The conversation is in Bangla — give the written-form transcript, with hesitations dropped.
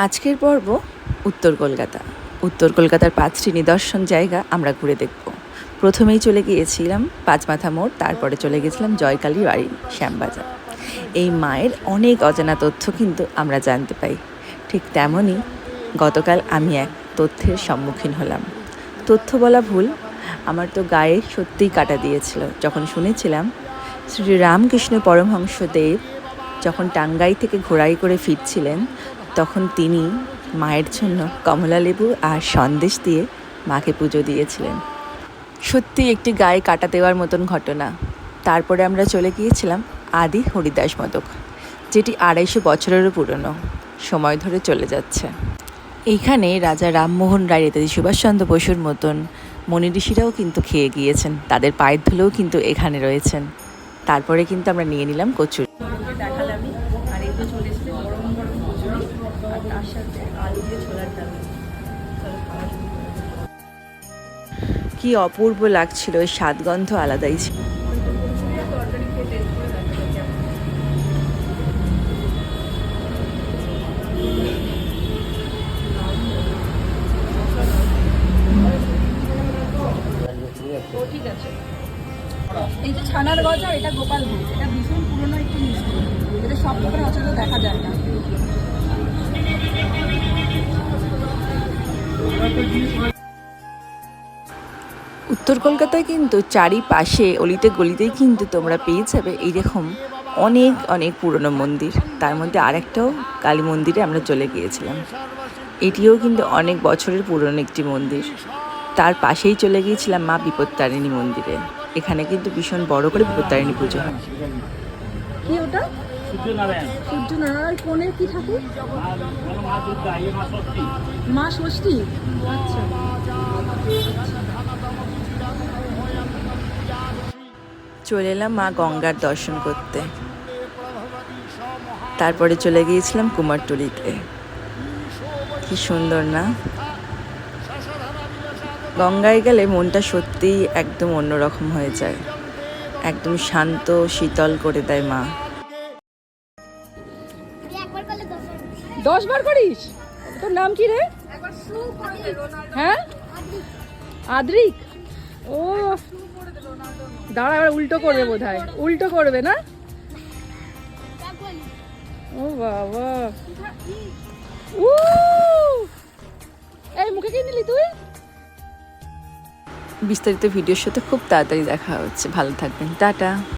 আজকের পর্ব উত্তর কলকাতা। উত্তর কলকাতার 5টি নিদর্শন জায়গা আমরা ঘুরে দেখব। প্রথমেই চলে গিয়েছিলাম পাঁচমাথা মোড়, তারপরে চলে গেছিলাম জয়কালী বাড়ি, শ্যামবাজার। এই মায়ের অনেক অজানা তথ্য কিন্তু আমরা জানতে পাই। ঠিক তেমনই গতকাল আমি এক তথ্যের সম্মুখীন হলাম। তথ্য বলা ভুল, আমার তো গায়ে সত্যিই কাটা দিয়েছিল যখন শুনেছিলাম শ্রী রামকৃষ্ণ পরমহংসদেব যখন টাঙ্গাই থেকে ঘোড়ায় করে ফিরছিলেন, তখন তিনি মায়ের জন্য কমলালেবু আর সন্দেশ দিয়ে মাকে পুজো দিয়েছিলেন। সত্যি একটি গায়ে কাটা দেওয়ার মতন ঘটনা। তারপরে আমরা চলে গিয়েছিলাম আদি হরিদাস মদক, যেটি 250 বছরেরও পুরনো, সময় ধরে চলে যাচ্ছে। এইখানে রাজা রামমোহন রায়, নেতাজি সুভাষচন্দ্র বসুর মতন মনি ঋষিরাও কিন্তু খেয়ে গিয়েছেন, তাদের পায়ের ধুলোও কিন্তু এখানে রয়েছেন। তারপরে কিন্তু আমরা নিয়ে নিলাম কচুরি। দেখালামই, আর এই তো চলে এসেছে গরম গরম কচুরি আর তার সাথে আলু দিয়ে ছোলার ডাল। কি অপূর্ব লাগছিল, ওই স্বাদগন্ধ আলাদাই ছিল। ঠিক আছে, এই যে ছানার গজা, এটা গোপালভোগ, এটা ভীষণ পুরনো একটি মিষ্টি, এটা সব দোকানে অচেনা দেখা যায় না। উত্তর কলকাতায় কিন্তু চারিপাশে অলিতে গলিতেই কিন্তু তোমরা পেয়ে যাবে এইরকম অনেক অনেক পুরনো মন্দির। তার মধ্যে আরেকটাও কালী মন্দিরে আমরা চলে গিয়েছিলাম, এটিও কিন্তু অনেক বছরের পুরনো একটি মন্দির। তার পাশেই চলে গিয়েছিলাম মা বিপত্তারিণী মন্দিরে, এখানে কিন্তু ভীষণ বড় করে বিপত্তারিণী পুজো হয়। কি ওটা? সূর্যনারায়ণ কোণের কি ঠাকুর? মা ষষ্ঠী। আচ্ছা, চলে এলাম মা গঙ্গার দর্শন করতে। তারপরে চলে গিয়েছিলাম কুমারটুলিতে। কি সুন্দর না? গঙ্গায় গেলে মনটা সত্যিই একদম অন্যরকম হয়ে যায়, একদম শান্ত শীতল করে দেয় মা। 10 বার করিস? তোর নাম কি রে? হ্যাঁ, আদ্রিক। ও দাঁড়া, এবার উল্টো করবে বোধহয়, উল্টো করবে না? ও বাবা, এই মুখে কি নিলি তুই? বিস্তারিত ভিডিওর সাথে খুব তাড়াতাড়ি দেখা হচ্ছে, ভালো থাকবেন, টাটা।